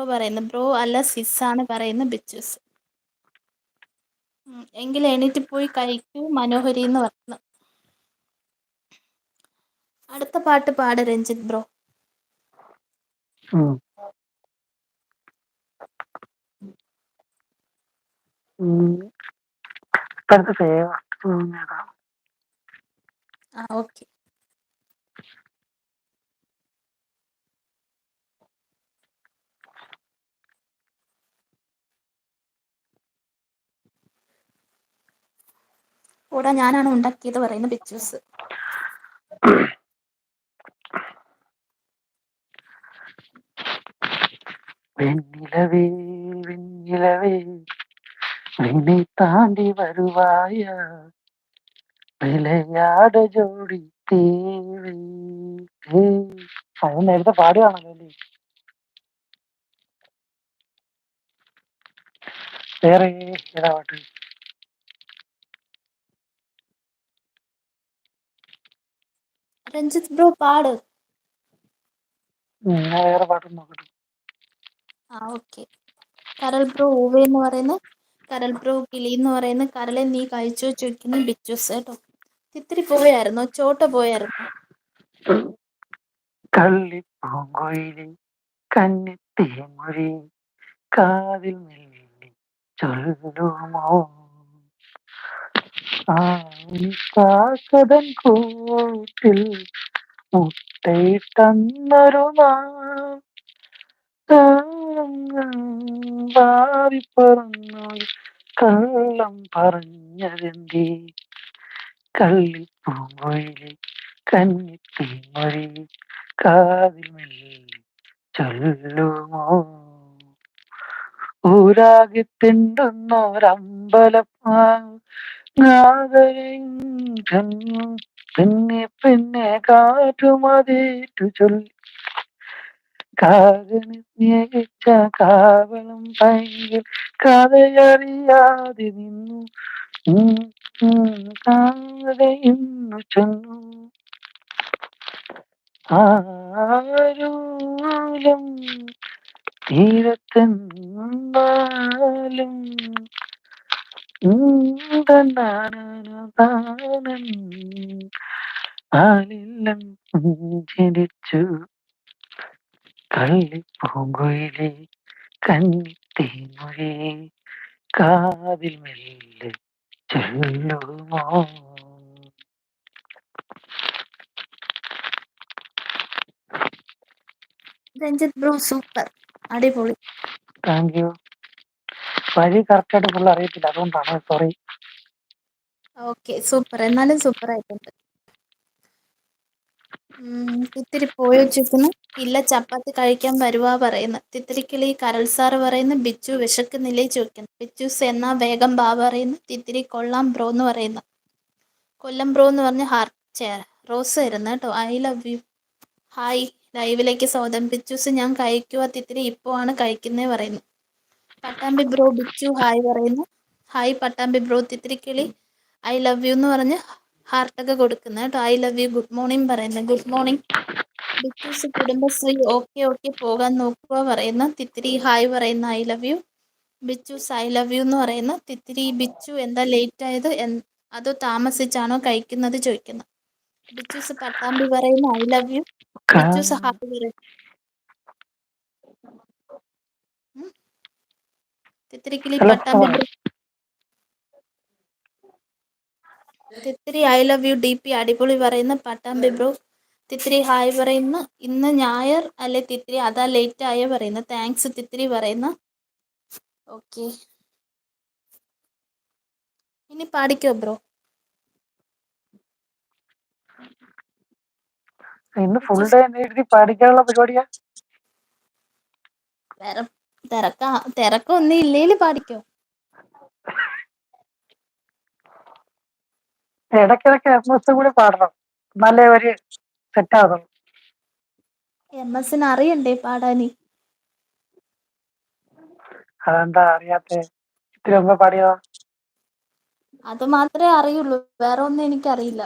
Bro പറയുന്നു. Bro അല്ല സിസ്സാണ് പറയുന്നു ബിച്ചൂസ്. എങ്കിൽ എണീറ്റ് പോയി കഴിക്കൂ മനോഹരി എന്ന് പറഞ്ഞു. അടുത്ത പാട്ട് പാട് രഞ്ജിത്ത് ബ്രോ. ഉം. ഇപ്പോഴത്തെ ഫേവറേറ്റ് ഓക്കെ. കൂടെ ഞാനാണ് ഉണ്ടാക്കിയത് പറയുന്ന ബിച്ചൂസ്. വെണ്ണിലവേ വെണ്ണിലവേ വിണ്ണை താണ്ടി വരുവായ വിളയാട ജോഡി തേവി. അത് നേരത്തെ പാടുകയാണല്ലോ അല്ലേ? വേറെ ഏതാ പാട്ട്? രഞ്ജിത്ത് ബ്രോ പാട്. ഞാൻ വേറെ പാട്ടൊന്നും നോക്കട്ടെ. ഓക്കെ. കരൽ ബ്രോ ഊവ എന്ന് പറയുന്ന, കരൽ ബ്രോ കിളി എന്ന് പറയുന്ന, കരളെ നീ കഴിച്ചോ ചോദിക്കുന്ന ബിച്ചൂസ് കേട്ടോ. തിത്തിരി പോയായിരുന്നോ? ചോട്ട പോയായിരുന്നോ? കള്ളിപ്പൂങ്കൊയിലി കന്നിത്തേമൊഴി കാതിൽ മെല്ലി ചൊല്ലുമോ കാക്കതൻ കൂട്ടിൽ മുട്ടയിട്ടന്നൊരു വാരിപ്പറന്നു കള്ളം പറഞ്ഞതെന്തേ കള്ളിപ്പൂങ്കൊയിലി കന്നിത്തേമൊഴി കാതിൽ മെല്ലി ചൊല്ലുമോ ഊരാകെ പിന്നെ പിന്നെ കാറ്റുമതേറ്റു ചൊല്ലി കാകന് സ്നേഹിച്ച കാവളം ഭയങ്കര കഥയറിയാതെ നിന്നു കാതയിന്നു ചെന്നു ആരൂലം തീരത്തെന്നാലും ആലില്ലം പുഞ്ചിരിച്ചു കള്ളിപ്പൂങ്കുയിലി കന്നിത്തേമൊഴി കാതിൽ മെല്ലെ ചൊല്ലുമോ. രഞ്ജിത്ത് ബ്രോ സൂപ്പർ, അടിപൊളി. Thank you. വഴി കറക്റ്റായിട്ട് ഫുൾ അറിയത്തില്ല, അതുകൊണ്ടാണ് സോറി. Okay, super. എന്നാലും സൂപ്പർ ആയിട്ടുണ്ട്. തിത്തിരി പോയോ ചോദിക്കുന്നു. ഇല്ല ചപ്പാത്തി കഴിക്കാൻ വരുവാ പറയുന്നു. തിത്തിരിക്കിളി കരൾ സാറ് പറയുന്നു. ബിച്ചു വിശക്കുന്നില്ലേ ചോദിക്കുന്നു. ബിച്ചൂസ് എന്നാ വേഗം ബാ പറയുന്നു. തിത്തിരി കൊള്ളാം ബ്രോ എന്ന് പറയുന്നു. കൊല്ലം ബ്രോ എന്ന് പറഞ്ഞ് റോസ് തരുന്നു കേട്ടോ. I love U. ഹായ്, ലൈവിലേക്ക് സ്വാഗതം. ബിച്ചൂസ് ഞാൻ കഴിക്കുക തിത്തിരി ഇപ്പോൾ ആണ് കഴിക്കുന്നേ പറയുന്നു. പട്ടാമ്പി ബ്രോ ബിച്ചു ഹായ് പറയുന്നു. Hi Pattambi bro. തിത്തിരിക്കിളി ഐ ലവ് യു എന്ന് പറഞ്ഞ് ഹാർട്ടൊക്കെ കൊടുക്കുന്നു കേട്ടോ. I love you. Good morning പറയുന്നു. Good morning. ബിച്ചൂസ് കുടുംബശ്രീ ഓക്കെ പോകാൻ നോക്കുക പറയുന്ന. തിത്തിരി ഹായ് പറയുന്ന. I love you. ബിച്ചൂസ് ഐ ലവ് യു എന്ന് പറയുന്ന. തിത്തിരി ബിച്ചു എന്താ ലേറ്റ് ആയത്, അതോ താമസിച്ചാണോ കഴിക്കുന്നത് ചോദിക്കുന്നു. ബിച്ചൂസ് പട്ടാമ്പി പറയുന്ന ഐ ലവ് യു. ബിച്ചൂസ് ഹായ് പറയും. തിത്തിരിക്കിളി Pattambi bro. Thithiri I love you D P അടിപൊളി പറയുന്ന പട്ടാമ്പി ബ്രോ. തിത്തിരി ഹായ് പറയുന്ന. ഇന്ന് ഞായർ അല്ലെ തിത്തിരി, അതാ ലേറ്റ് ആയ പറയുന്ന. താങ്ക്സ് തിത്തിരി പറയുന്ന. ഓക്കെ, ഇനി പാടിക്കോ ബ്രോ. ഇന്ന് ഫുൾ ഡേ എഴുതി പാടിക്കാനുള്ള പരിപാടിയാ. വേറെ തിരക്കൊന്നും ഇല്ലേല് പാടിക്കോ. ഇടയ്ക്കിടയ്ക്ക് MS കൂടി പാടണം, എന്നാലേ ഒരു സെറ്റ് ആകും. MS അറിയണ്ടേ പാടാനി? അതെന്താ അറിയാത്ത? ഇത്തിരി മുമ്പ് പാടിയതാ. അത് മാത്രമേ അറിയുള്ളൂ, വേറെ ഒന്നും എനിക്കറിയില്ല.